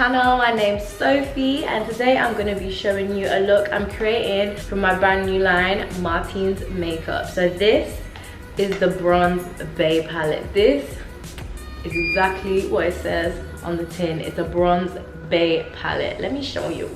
channel. My name's Sophie and today I'm going to be showing you a look I'm creating from my brand new line, Martinés Makeup. So this is the Bronze BAE palette. This is exactly what it says on the tin. It's a Bronze BAE palette. Let me show you.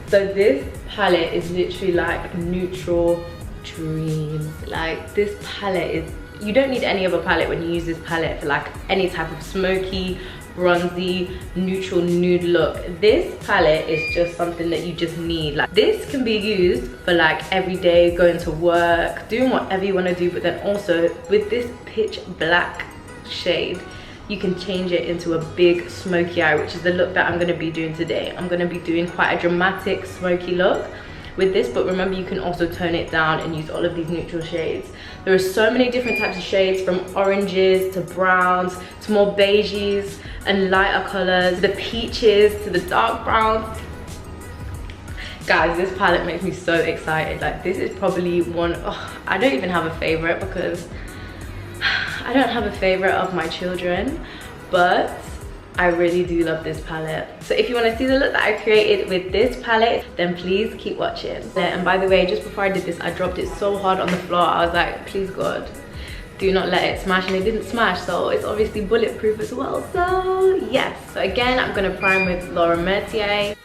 So this palette is literally like neutral dreams. Like this palette is, you don't need any other palette when you use this palette for like any type of smoky, bronzy, neutral nude look. This palette is just something that you just need. Like this can be used for like every day, going to work, doing whatever you want to do, but then also with this pitch black shade, you can change it into a big smoky eye, which is the look that I'm going to be doing today. I'm going to be doing quite a dramatic smoky look with this, but remember you can also tone it down and use all of these neutral shades. There are so many different types of shades, from oranges to browns to more beiges and lighter colors, the peaches to the dark browns. Guys, this palette makes me so excited. Like this is probably one, I don't even have a favorite because I don't have a favorite of my children, but I really do love this palette. So if you want to see the look that I created with this palette, then please keep watching. And by the way, just before I did this, I dropped it so hard on the floor. I was like, please God, do not let it smash, and it didn't smash, so it's obviously bulletproof as well. So yes, so again, I'm going to prime with Laura Mercier.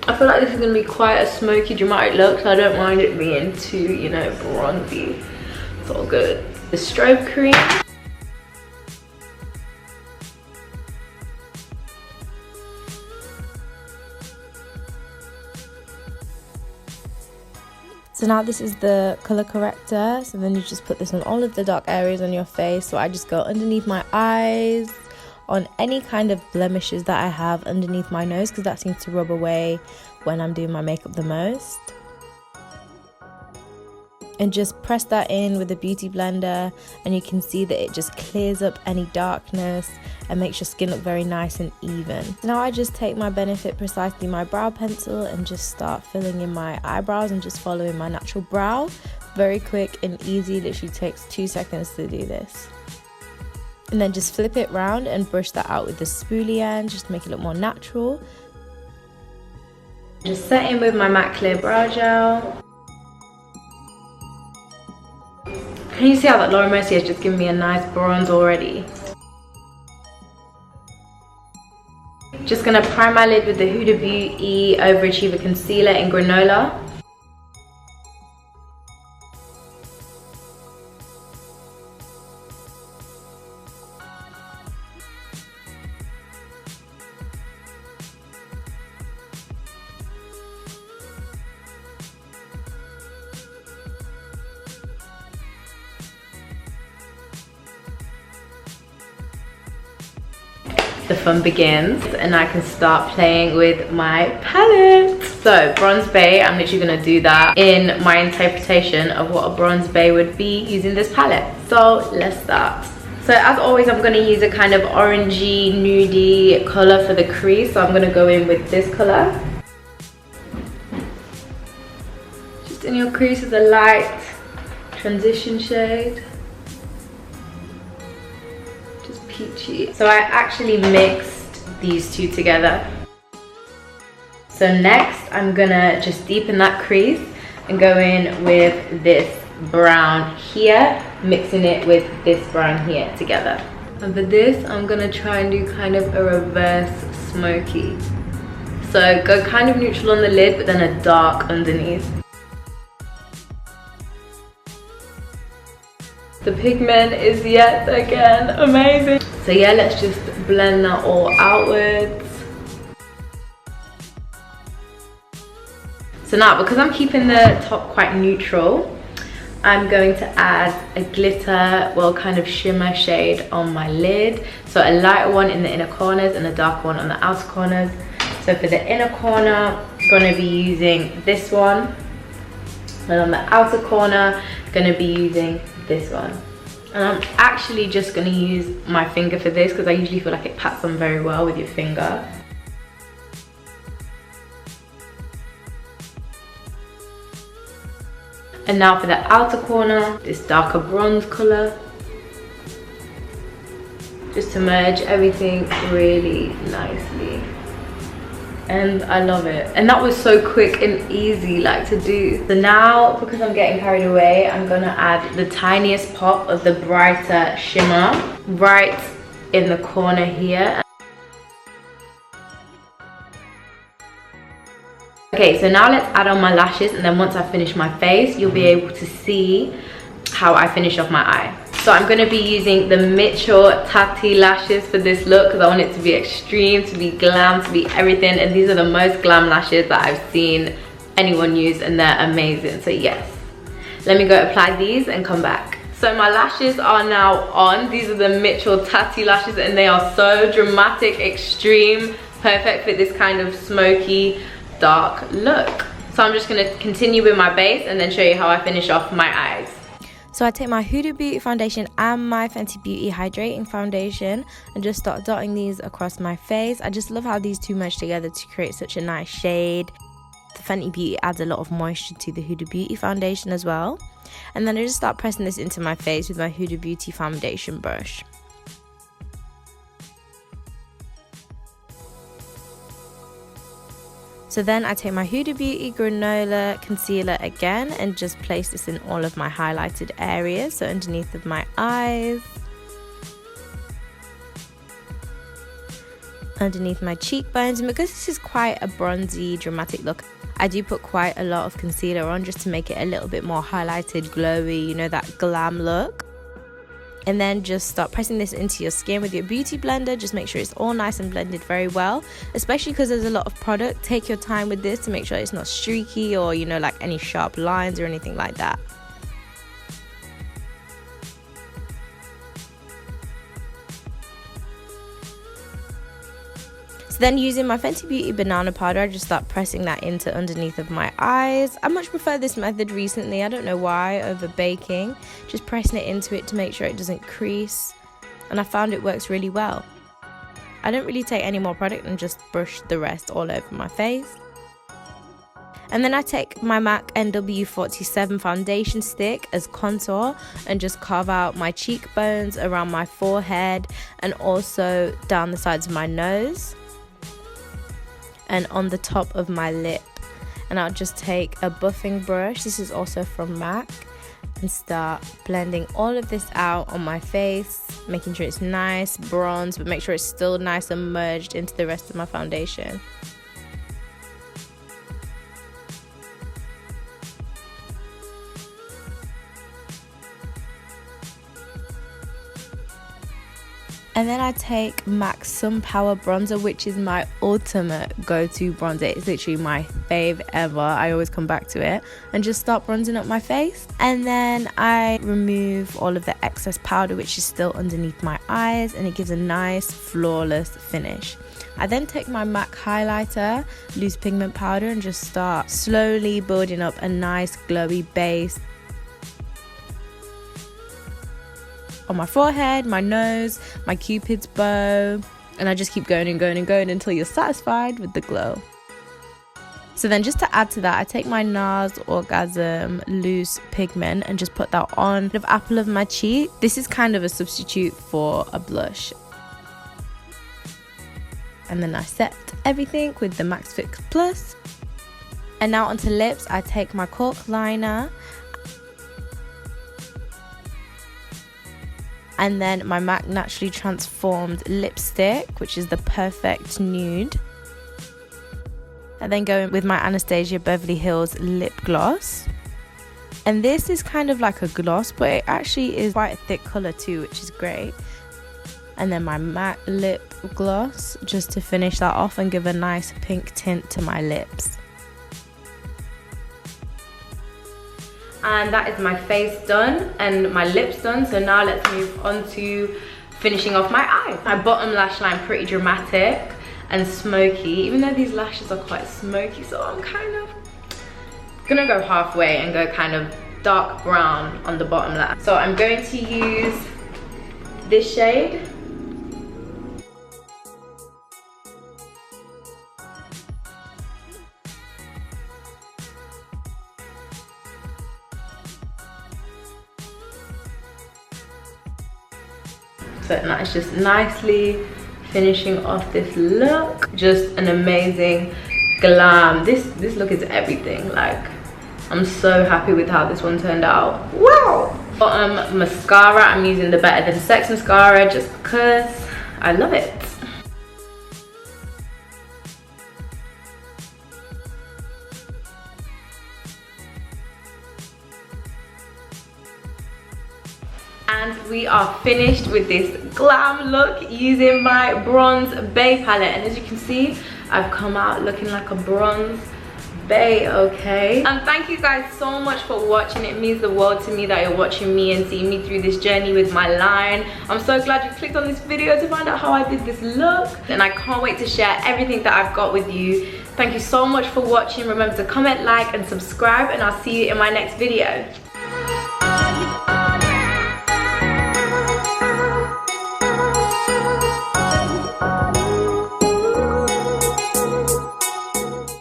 I feel like this is going to be quite a smoky, dramatic look, so I don't mind it being too, you know, bronzy. It's all good. The strobe cream. So now this is the color corrector, so then you just put this on all of the dark areas on your face. So I just go underneath my eyes, on any kind of blemishes that I have underneath my nose, because that seems to rub away when I'm doing my makeup the most. And just press that in with a beauty blender, and you can see that it just clears up any darkness and makes your skin look very nice and even. So now I just take my Benefit Precisely My Brow Pencil and just start filling in my eyebrows and just following my natural brow. Very quick and easy, literally takes 2 seconds to do this. And then just flip it round and brush that out with the spoolie end, just to make it look more natural. Just set in with my matte clear brow gel. Can you see how that Laura Mercier has just given me a nice bronze already? Just gonna prime my lid with the Huda Beauty Overachiever Concealer in Granola. The fun begins and I can start playing with my palette. So Bronze BAE, I'm literally going to do that in my interpretation of what a Bronze BAE would be using this palette. So let's start. So as always, I'm going to use a kind of orangey, nudie color for the crease. So I'm going to go in with this color. Just in your crease is a light transition shade. Peachy. So I actually mixed these two together. So next I'm gonna just deepen that crease and go in with this brown here, mixing it with this brown here together. And for this I'm gonna try and do kind of a reverse smoky. So go kind of neutral on the lid but then a dark underneath. The pigment is yet again amazing. So yeah, let's just blend that all outwards. So now, because I'm keeping the top quite neutral, I'm going to add a glitter, well, kind of shimmer shade on my lid. So a lighter one in the inner corners and a darker one on the outer corners. So for the inner corner, I'm gonna be using this one. And on the outer corner, I'm gonna be using this one. And I'm actually just gonna use my finger for this because I usually feel like it pats on very well with your finger. And now for the outer corner, this darker bronze color. Just to merge everything really nicely. And I love it. And that was so quick and easy like to do. So now, because I'm getting carried away, I'm gonna add the tiniest pop of the brighter shimmer right in the corner here. Okay, so now let's add on my lashes, and then once I finish my face, you'll be able to see how I finish off my eye. So I'm going to be using the Mitchell Tati lashes for this look because I want it to be extreme, to be glam, to be everything. And these are the most glam lashes that I've seen anyone use, and they're amazing. So yes, let me go apply these and come back. So my lashes are now on. These are the Mitchell Tati lashes, and they are so dramatic, extreme, perfect for this kind of smoky, dark look. So I'm just going to continue with my base and then show you how I finish off my eyes. So I take my Huda Beauty foundation and my Fenty Beauty hydrating foundation and just start dotting these across my face. I just love how these two merge together to create such a nice shade. The Fenty Beauty adds a lot of moisture to the Huda Beauty foundation as well. And then I just start pressing this into my face with my Huda Beauty foundation brush. So then I take my Huda Beauty Granola Concealer again and just place this in all of my highlighted areas, so underneath of my eyes, underneath my cheekbones. And because this is quite a bronzy, dramatic look, I do put quite a lot of concealer on just to make it a little bit more highlighted, glowy, you know, that glam look. And then just start pressing this into your skin with your beauty blender. Just make sure it's all nice and blended very well, especially because there's a lot of product. Take your time with this to make sure it's not streaky or, you know, like any sharp lines or anything like that. So then using my Fenty Beauty banana powder, I just start pressing that into underneath of my eyes. I much prefer this method recently, I don't know why, over baking. Just pressing it into it to make sure it doesn't crease, and I found it works really well. I don't really take any more product and just brush the rest all over my face. And then I take my MAC NW47 foundation stick as contour and just carve out my cheekbones, around my forehead, and also down the sides of my nose and on the top of my lip. And I'll just take a buffing brush, this is also from MAC, and start blending all of this out on my face, making sure it's nice bronze, but make sure it's still nice and merged into the rest of my foundation. And then I take MAC Sun Power Bronzer, which is my ultimate go-to bronzer. It's literally my fave ever. I always come back to it and just start bronzing up my face. And then I remove all of the excess powder, which is still underneath my eyes, and it gives a nice flawless finish. I then take my MAC highlighter, loose pigment powder, and just start slowly building up a nice glowy base on my forehead, my nose, my cupid's bow, and I just keep going and going and going until you're satisfied with the glow. So then just to add to that, I take my NARS Orgasm loose pigment and just put that on the apple of my cheek. This is kind of a substitute for a blush. And then I set everything with the Max Fix Plus. And now onto lips, I take my cork liner and then my MAC Naturally Transformed lipstick, which is the Perfect Nude. And then going with my Anastasia Beverly Hills lip gloss. And this is kind of like a gloss, but it actually is quite a thick colour too, which is great. And then my matte lip gloss, just to finish that off and give a nice pink tint to my lips. And that is my face done and my lips done. So now let's move on to finishing off my eye. My bottom lash line pretty dramatic and smoky, even though these lashes are quite smoky, so I'm kind of gonna go halfway and go kind of dark brown on the bottom lash. So I'm going to use this shade. so nice, just nicely finishing off this look. Just an amazing glam. This look is everything. Like, I'm so happy with how this one turned out. Wow. Bottom mascara, I'm using the Better Than Sex mascara just because I love it. And we are finished with this glam look using my bronze BAE palette. And as you can see, I've come out looking like a bronze BAE, okay? And thank you guys so much for watching. It means the world to me that you're watching me and seeing me through this journey with my line. I'm so glad you clicked on this video to find out how I did this look. And I can't wait to share everything that I've got with you. Thank you so much for watching. Remember to comment, like, and subscribe, and I'll see you in my next video.